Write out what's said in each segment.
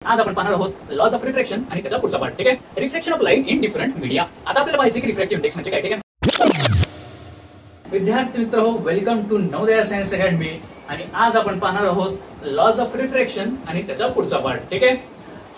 आज आपण पाहणार आहोत लॉज ऑफ रिफ्रॅक्शन आणि त्याचा पुढचा पार्ट. ठीक आहे, reflection of light in different media. आता आपल्याला पाहिजे की रिफ्रॅक्टिव्ह इंडेक्स म्हणजे काय. ठीक आहे विद्यार्थी मित्र हो, welcome to Navodaya science academy. आणि आज आपण पाहणार आहोत लॉज ऑफ रिफ्रॅक्शन आणि त्याचा पुढचा पार्ट. ठीक आहे,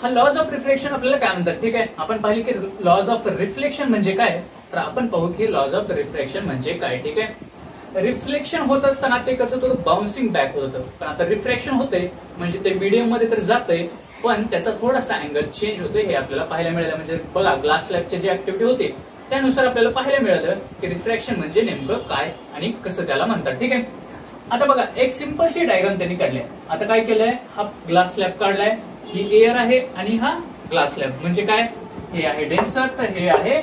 हा लॉज ऑफ रिफ्लेक्शन आपल्याला काय म्हणतात. ठीक आहे, आपण पाहिले की लॉज ऑफ रिफ्लेक्शन म्हणजे काय, तर आपण पाहू की लॉज ऑफ रिफ्रॅक्शन म्हणजे काय. ठीक आहे, रिफ्लेक्शन होत असताना ते कसं थोडं बाउन्सिंग बॅक होत होतं, पण आता रिफ्रॅक्शन होते म्हणजे ते मीडियम मध्ये तर जातंय पण त्याचा थोडासा अँगल चेंज होतोय हे आपल्याला पाहायला मिळालं. म्हणजे बघा ग्लास स्लॅबची जी ऍक्टिव्हिटी होती त्यानुसार आपल्याला पाहायला मिळालं की रिफ्रॅक्शन म्हणजे नेमकं काय आणि कसं त्याला म्हणतात. ठीक आहे, आता बघा एक सिंपलशी डायग्राम त्यांनी काढली. आता काय केलंय, हा ग्लास स्लॅब काढलाय, ही एअर आहे आणि हा ग्लास स्लॅब म्हणजे काय, हे आहे डेन्सर तर हे आहे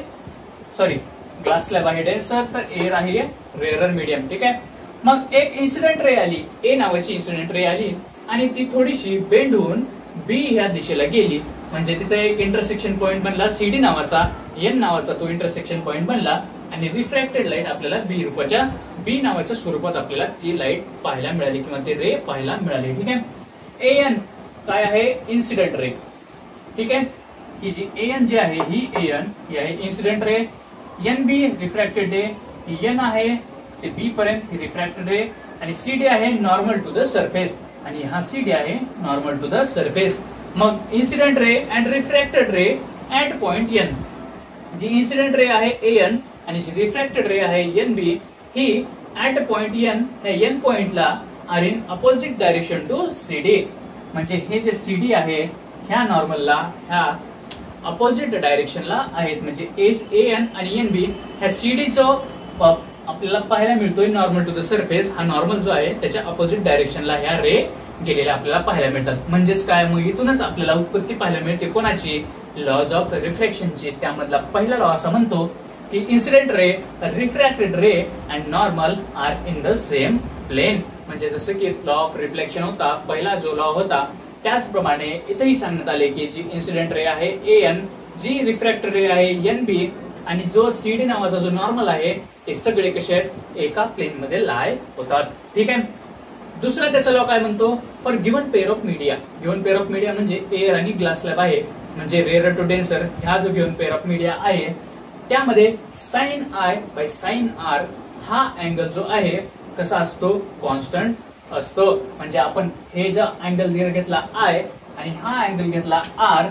ग्लास स्लॅब आहे डेन्सर तर एअर आहे रेअरर मीडियम. ठीक आहे, मग एक इन्सिडेंट रे आली, ए नावाची इन्सिडेंट रे आली आणि ती थोडीशी बेंड होऊन बी ह्या दिशेला गेली. म्हणजे तिथे एक इंटरसेक्शन पॉइंट बनला सीडी नावाचा, एन नावाचा तो इंटरसेक्शन पॉइंट बनला आणि रिफ्रॅक्टेड लाईट आपल्याला बी नावाच्या स्वरूपात आपल्याला ती लाईट पाहायला मिळाली किंवा ते रे पाहायला मिळाले. ठीक आहे, एन काय आहे, इन्सिडेंट रे. ठीक आहे, ही जी एन जी आहे ही एन ही आहे इन्सिडेंट रे, एन बी रिफ्रॅक्टेड रे, ही एन आहे ते बी पर्यंत ही रिफ्रॅक्टेड रे आणि सीडी आहे नॉर्मल टू द सरफेस आणि हा सीडी आहे नॉर्मल टू द सरफेस. मग incident ray and refracted ray at point N, G incident ray आहे एन आणि जी रिफ्रॅक्टेड रे आहे एन बी ही ऍट पॉइंट एन या एन पॉइंटला are in opposite direction to CD. म्हणजे हे जे सीडी आहे ह्या नॉर्मलला ह्या अपोजिट डायरेक्शनला आहेत. म्हणजे एन आणि एन बी ह्या सीडीचं आपल्याला पाहायला मिळतोय नॉर्मल टू द सरफेस. हा नॉर्मल जो आहे त्याच्या अपोजिट डायरेक्शनला ह्या रे गेलेल्या आपल्याला पाहायला मिळतात. म्हणजेच काय, मग इथूनच आपल्याला उत्पत्ती पाहायला मिळते कोणाची, लॉज ऑफ रिफ्लेक्शनची. त्यामधला पहिला लॉ असा म्हणतो की incident ray, refracted ray and normal are in the same plane. म्हणजे जसं की लॉ ऑफ रिफ्लेक्शन होता पहिला जो लॉ होता त्याचप्रमाणे इथेही सांगण्यात आले की जी इन्सिडेंट रे आहे एन, जी रिफ्रॅक्टेड रे आहे एन बी आणि जो सीडी नावाचा जो नॉर्मल आहे हे सगळे कसे आहेत, एका प्लेन मध्ये लाय होतात. ठीक आहे, दुसरा त्याचा लॉ काय म्हणतो, for given pair of media. Given pair of media म्हणजे एअर आणि ग्लास स्लॅब आहे, म्हणजे रेअर टू डेन्सर ह्या जो गिव्हन पेअर ऑफ मीडिया आहे त्यामध्ये sine i by sine r हा अँगल जो आहे कसा असतो, कॉन्स्टंट असतो. म्हणजे आपण हे जो अँगल घेतला आय आणि हा अँगल घेतला आर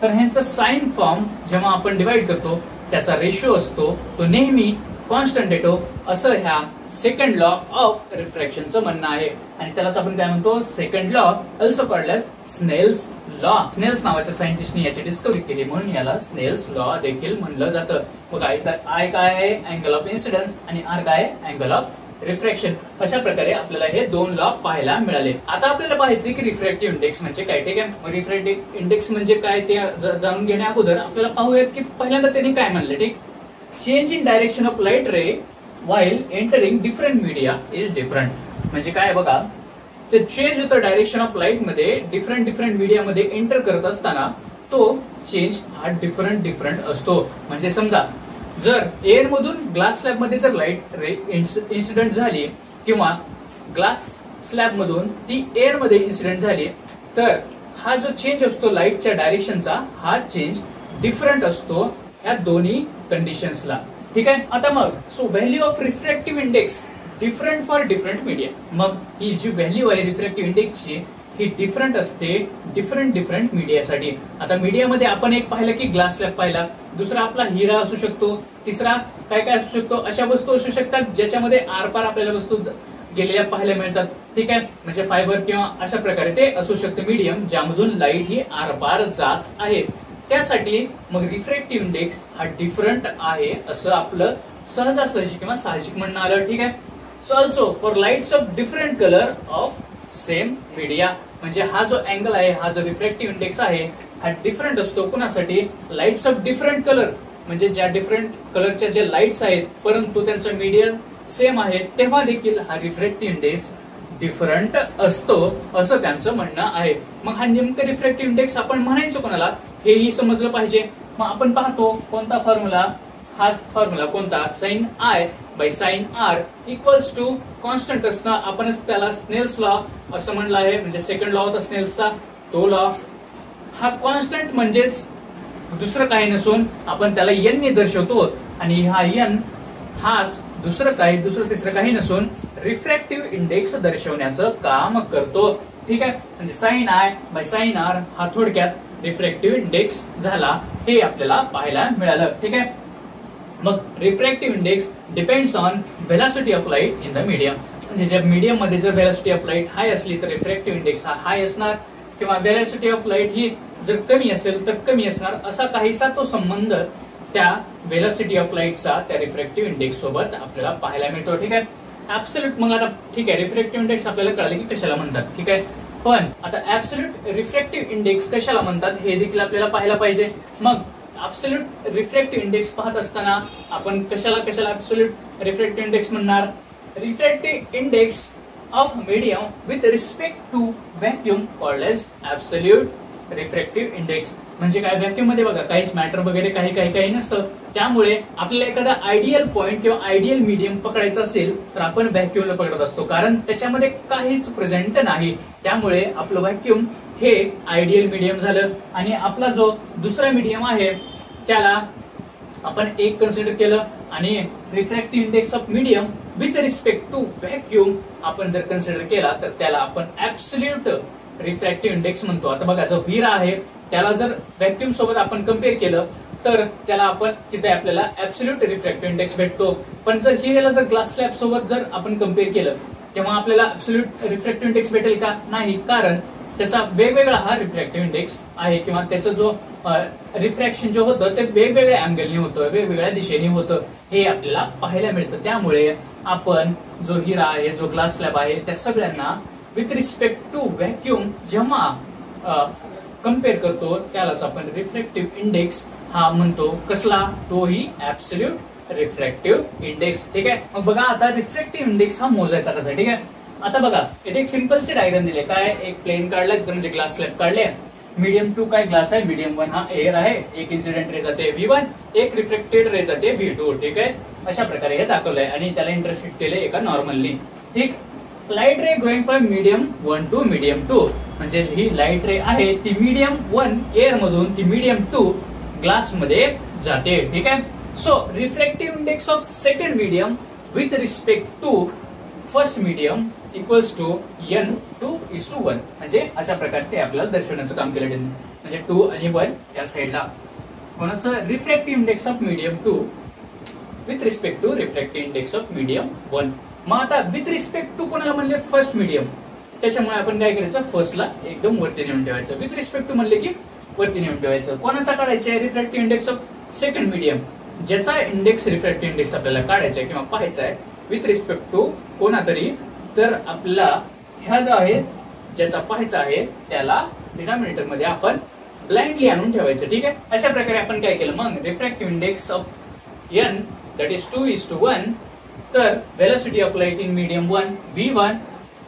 तर ह्यांचा साइन फॉर्म जेव्हा आपण डिवाइड करतो त्याचा रेशिओ असतो तो नेहमी कॉन्स्टंट येतो, असं ह्या सेकंड लॉ ऑफ रिफ्रॅक्शनचं म्हणणं आहे. आणि त्यालाच आपण काय म्हणतो, second law also called as Snell's law. Snell's नावाच्या सायंटिस्टने याची डिस्कवरी केली म्हणून याला स्नेल्स लॉ देखील म्हणलं जातं. बघा इथं आय काय आहे, अँगल ऑफ इन्सिडन्स आणि आर काय आहे, अँगल ऑफ रिफ्रॅक्शन. अशा प्रकारे आपल्याला हे दोन लॉ पाहायला मिळाले. आता आपल्याला पाहायचे की रिफ्रॅक्टिव्ह इंडेक्स म्हणजे काय. ठीक आहे, रिफ्रॅक्टिव्ह इंडेक्स म्हणजे काय ते जाणून घेण्या अगोदर आपल्याला पाहूयात की पहिल्यांदा त्यांनी काय म्हणले. ठीक, change in direction of light ray while entering different media is different. म्हणजे काय बघा, ते चेंज होतं डायरेक्शन ऑफ लाईट मध्ये डिफरंट मीडिया मध्ये एंटर करत असताना तो चेंज हा डिफरंट असतो. म्हणजे समजा जर एअर मधून ग्लास स्लॅब मध्ये जर लाईट रे इन्सिडेंट झाली किंवा ग्लास स्लॅब मधून ती एअर मध्ये इन्सिडेंट झाली तर हा जो चेंज असतो लाईटच्या डायरेक्शनचा हा चेंज डिफरंट असतो या दोन्ही कंडिशन्सला. ठीक आहे, आता मग so value of refractive index different for different media. मग ही जी व्हॅल्यू आहे रिफ्रॅक्टिव्ह इंडेक्सची ही डिफरंट असते डिफरंट मीडियासाठी. आता मीडियामध्ये आपण एक पाहिलं की ग्लास स्लॅब पाहिला, दुसरा आपला हिरा असू शकतो, तिसरा काय काय असू शकतो, अशा वस्तू असू शकतात ज्याच्यामध्ये आरपार आपल्याला वस्तू गेलेल्या पाहायला मिळतात. ठीक आहे, म्हणजे फायबर किंवा अशा प्रकारे ते असू शकते मीडियम ज्यामधून लाईट ही आरपार जात आहे. त्यासाठी मग रिफ्रॅक्टिव्ह इंडेक्स हा डिफरंट आहे असं आपलं सहजासहजी किंवा साहजिक म्हणणं आलं. ठीक आहे, so also for lights of different colour of same media. म्हणजे हा जो अँगल आहे, हा जो रिफ्रॅक्टिव्ह इंडेक्स आहे हा डिफरंट असतो कुणासाठी, लाईट्स ऑफ डिफरंट कलर. म्हणजे ज्या डिफरंट कलरच्या जे लाईट्स आहेत परंतु त्यांचा मीडियम सेम आहे तेव्हा देखील हा रिफ्रॅक्टिव्ह इंडेक्स डिफरंट असतो असं त्यांचं म्हणणं आहे. मग हा नेमकं रिफ्रॅक्टिव्ह इंडेक्स आपण म्हणायचं कोणाला हेही समजलं पाहिजे. मग आपण पाहतो कोणता फॉर्म्युला, हाच फॉर्म्युला कोणता, sine i by sine r equals to constant असणं, आपणच त्याला स्नेल्स लॉ असं म्हणलं आहे, म्हणजे सेकंड लॉ होता स्नेल्सचा तो लॉ. हा कॉन्स्टंट म्हणजेच दुसरं काही नसून आपण त्याला एन ने दर्शवतो आणि हा एन हाच दुसरं तिसरं काही नसून रिफ्रॅक्टिव्ह इंडेक्स दर्शवण्याचं काम करतो. ठीक आहे, म्हणजे sine i by sine r हा थोडक्यात रिफ्रॅक्टिव्ह इंडेक्स झाला, हे आपल्याला पाहायला मिळालं. ठीक आहे, मग refractive index depends on velocity of light in the medium. म्हणजे जर मीडियम मध्ये जर व्हेलॉसिटी ऑफ लाईट हाय असली तर रिफ्रॅक्टिव्ह इंडेक्स हा हाय असणार, किंवा व्हेलॉसिटी ऑफ लाईट ही जर कमी असेल तर कमी असणार. असा काहीसा तो संबंध त्या व्हेलॉसिटी ऑफ लाईटचा त्या रिफ्रॅक्टिव्ह इंडेक्स सोबत आपल्याला पाहायला मिळतो. ठीक आहे, ऍब्सोल्यूट. मग आता ठीक आहे, रिफ्रॅक्टिव्ह इंडेक्स आपल्याला कळाले की कशाला म्हणतात. ठीक आहे, पण आता ऍब्सोल्यूट रिफ्रॅक्टिव्ह इंडेक्स कशाला म्हणतात हे देखील आपल्याला पाहायला पाहिजे. मग ऍब्सोल्यूट रिफ्रॅक्टिव्ह इंडेक्स पाहत असताना आपण कशाला ऍब्सोल्यूट रिफ्रॅक्टिव्ह इंडेक्स म्हणणार, refractive index of medium with respect to vacuum called as absolute refractive index. म्हणजे काय, व्हॅक्यूम मध्ये बघा काहीच मॅटर वगैरे काही नसतं, त्यामुळे आपल्याला एखादा आयडियल पॉइंट किंवा आयडियल मीडियम पकडायचा असेल तर आपण व्हॅक्यूमला पकडत असतो, कारण त्याच्यामध्ये काहीच प्रेझेंट नाही. त्यामुळे आपलं व्हॅक्यूम हे आयडियल मीडियम झालं आणि आपला जो दुसरा मीडियम आहे त्याला आपण एक कन्सिडर केलं. आणि refractive index of medium with respect to vacuum आपण जर कन्सिडर केला तर त्याला आपण ऍब्सोल्यूट रिफ्रॅक्टिव्ह इंडेक्स म्हणतो. आता बघा, जो हिरा आहे त्याला जर व्हॅक्यूम सोबत आपण कम्पेअर केलं तर त्याला आपण तिथे आपल्याला ऍब्सोल्यूट रिफ्रॅक्टिव्ह इंडेक्स भेटतो. पण जर हिऱ्याला जर ग्लास स्लॅब सोबत जर आपण कम्पेअर केलं तेव्हा आपल्याला ऍब्सोल्यूट रिफ्रॅक्टिव्ह इंडेक्स भेटेल का, नाही, कारण त्याचा वेगवेगळा हा रिफ्रॅक्टिव्ह इंडेक्स आहे, किंवा त्याचं जो रिफ्रॅक्शन जे होतं ते वेगवेगळ्या अँगलनी होतं, वेगवेगळ्या दिशेने होतं, हे आपल्याला पाहायला मिळतं. त्यामुळे आपण जो हिरा आहे, जो ग्लास स्लॅब आहे, त्या सगळ्यांना विथ रिस्पेक्ट टू व्हॅक्यूम जेव्हा कम्पेअर करतो त्यालाच आपण रिफ्रॅक्टिव्ह इंडेक्स हा म्हणतो. कसला, तोही ऍब्सोल्यूट रिफ्रॅक्टिव्ह इंडेक्स. ठीक आहे, मग बघा आता रिफ्रॅक्टिव्ह इंडेक्स हा मोजायचा कसा. ठीक आहे, आता बघा इथे एक सिंपलचे डायग्राम दिले. काय, एक प्लेन काढलाय म्हणजे ग्लास स्लॅब काढले, मीडियम 2 काय ग्लास आहे, मीडियम 1 हा एअर आहे, एक इन्सिडेंट रे जाते V1, एक रिफ्लेक्टेड रे जाते V2. ठीक आहे, अशा प्रकारे हे दाखवलंय आणि त्याला इंटरसेक्ट केले एका नॉर्मलनी. ठीक, light ray going from medium 1 to medium 2, म्हणजे ही लाईट रे आहे ती मीडियम 1 एअर मधून ती मीडियम 2 ग्लास मध्ये जाते. ठीक आहे, so refractive index of second medium with respect to first medium equals to n2:1. म्हणजे अशा प्रकारे ते आपल्याला दर्शवण्याचं काम केलं. म्हणजे 2 आणि 1 या साईडला कोणाचं refractive index of medium 2 with respect to refractive index of medium 1. मग आता विथ रिस्पेक्ट टू कोणाला म्हणले, फर्स्ट मीडियम, त्याच्यामुळे आपण काय करायचं, फर्स्टला एकदम वरती नेऊन ठेवायचं. विथ रिस्पेक्ट टू म्हणले की वरती नेऊन ठेवायचं. कोणाचा काढायचा आहे, refractive index of second medium, ज्याचा इंडेक्स रिफ्रॅक्टिव्ह इंडेक्स आपल्याला काढायचा आहे किंवा पाहायचा आहे विथ रिस्पेक्ट टू कोणातरी, तर आपल्याला ह्या जो आहे ज्याचा पाहायचा आहे त्याला डिनॉमिनेटर मध्ये आपण ब्लाइंडली आणून ठेवायचं. ठीक आहे, अशा प्रकारे आपण काय केलं, मग refractive index of n that is 2:1, तर velocity of light in medium 1 V1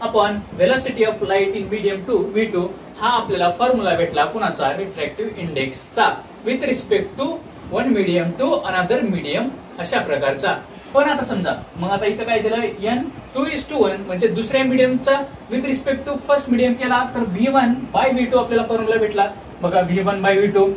upon velocity of light in medium 2 V2 हा आपल्याला फॉर्म्युला भेटला कुणाचा, रिफ्रॅक्टिव्ह इंडेक्सचा with respect to one medium to another medium, अशा प्रकारचा. पण आता समजा, मग आता इथं काय दिलं, n2:1 म्हणजे दुसऱ्या मीडियमचा with respect to first medium केला तर V1 बाय V2 आपल्याला फॉर्म्युला भेटला. बघा V1 बाय V2.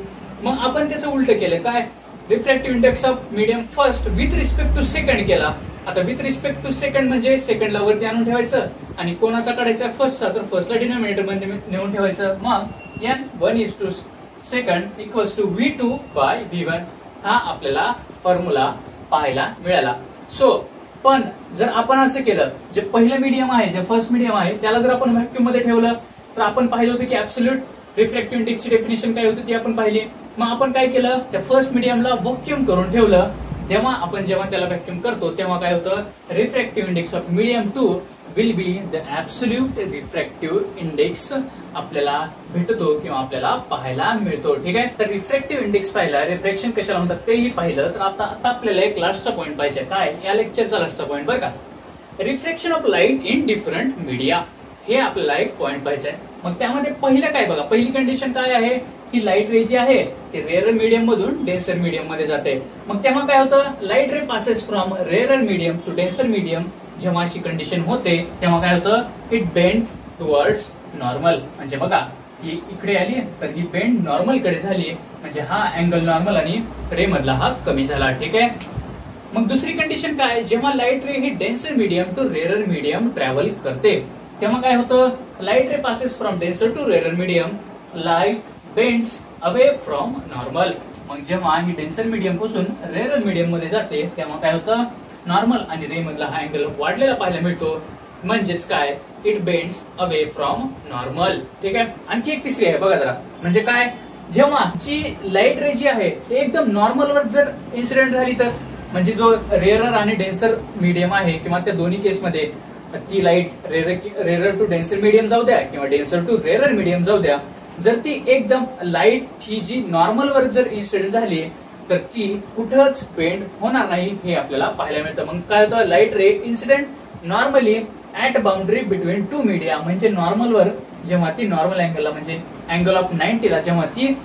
मग आपण त्याचं उलट केलं, काय, refractive index of medium first with respect to second केला. आता विथ रिस्पेक्ट टू सेकंड म्हणजे सेकंडला वरती आणून ठेवायचं आणि कोणाचा काढायचा फर्स्टचा, तर फर्स्टला डिनॉमिनेटर मध्ये नेऊन ठेवायचं. मग n1:2 equals to V2 bye V1 हा आपल्याला फॉर्म्युला पाहायला मिळाला. सो पण जर आपण असं केलं, जे पहिलं मीडियम आहे, जे फर्स्ट मीडियम आहे, त्याला जर आपण व्हॅक्यूम मध्ये ठेवलं तर आपण पाहिलं होतं की ऍब्सोल्यूट रिफ्रॅक्टिव्ह इंडेक्सची डेफिनेशन काय होती ती आपण पाहिली. मग आपण काय केलं, त्या फर्स्ट मीडियमला व्हॅक्यूम करून ठेवलं. जेव्हा त्याला व्हॅक्यूम करतो तेव्हा काय होतं, refractive index of medium 2 will be the absolute refractive index आपल्याला भेटतो किंवा आपल्याला पाहायला मिळतो. ठीक आहे, तर रिफ्रॅक्टिव्ह इंडेक्स पाहिला, रिफ्रॅक्शन कशाला म्हणतात तेही पाहिलं. तर आता आपल्याला एक लास्टचा पॉईंट पाहिजे, काय, या लेक्चरचा लास्टचा पॉईंट बरं का, reflection of light in different media, हे आपल्याला एक पॉईंट पाहिजे. मग त्यामध्ये पहिलं काय बघा, पहिली कंडिशन काय आहे, ही लाईट रे जी आहे ती रेअर मीडियम मधून डेन्सर मीडियम मध्ये जाते. मग तेव्हा काय होतं, light ray passes from rare medium to denser medium. जेव्हा अशी कंडिशन होते तेव्हा काय होतं, इट बेंड्स टुवर्ड्स नॉर्मल. म्हणजे बघा ही इकडे आली तर ही बेंड नॉर्मल कडे झाली, म्हणजे हा अँगल नॉर्मल आणि रे मधला हा कमी झाला. ठीक आहे. मग दुसरी कंडिशन काय, जेव्हा लाईट रे ही denser medium to rare medium travel करते तेव्हा काय होतं, light ray passes from denser to rare medium, light bends away from normal. मग जेव्हा ही डेन्सर मीडियम पासून रेअर मीडियम मध्ये जाते तेव्हा काय होतं, नॉर्मल आणि रे मधला हा अँगल वाढलेला पाहायला मिळतो. म्हणजेच काय, it bends away from normal. ठीक आहे. आणखी एक तिसरी आहे बघा जरा, म्हणजे काय, जेव्हा जी लाईट रे जी आहे ते एकदम नॉर्मल वर जर इन्सिडेंट झाली तर, म्हणजे जो रेअर आणि डेन्सर मीडियम आहे किंवा त्या दोन्ही केसमध्ये ती light rare to denser medium जाऊ द्या किंवा डेन्सर टू रेअर मीडियम जाऊ द्या, जर ती एकदम लाईट ही जी नॉर्मल वर जर इन्सिडेंट झाली तर ती कुठंच बेंड होणार नाही हे आपल्याला पाहायला मिळतं. मग काय होतं, light ray incident normally at boundary between two media. म्हणजे नॉर्मल वर जेव्हा ती नॉर्मल अँगलला म्हणजे अँगल ऑफ 90 ला जेव्हा ती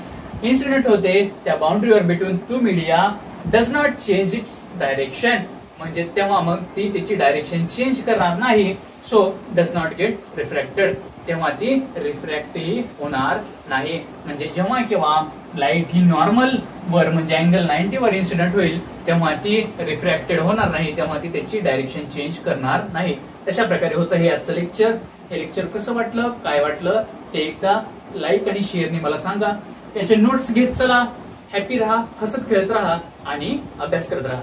इन्सिडेंट होते त्या बाउंड्रीवर between two media does not change its direction. म्हणजे तेव्हा मग ती त्याची डायरेक्शन चेंज करणार नाही. So does not get refracted. तेव्हा ती रिफ्रॅक्टही होणार नाही. म्हणजे जेव्हा केव्हा लाईट ही नॉर्मल वर म्हणजे अँगल 90 वर इन्सिडेंट होईल तेव्हा ती रिफ्रॅक्टेड होणार नाही, तेव्हा ती त्याची डायरेक्शन चेंज करणार नाही. अशा प्रकारे होतं हे आजचं लेक्चर. हे लेक्चर कसं वाटलं, काय वाटलं ते एकदा लाईक आणि शेअरने मला सांगा. त्याचे नोट्स घेत चला. हॅपी राहा, हसत खेळत राहा आणि अभ्यास करत राहा.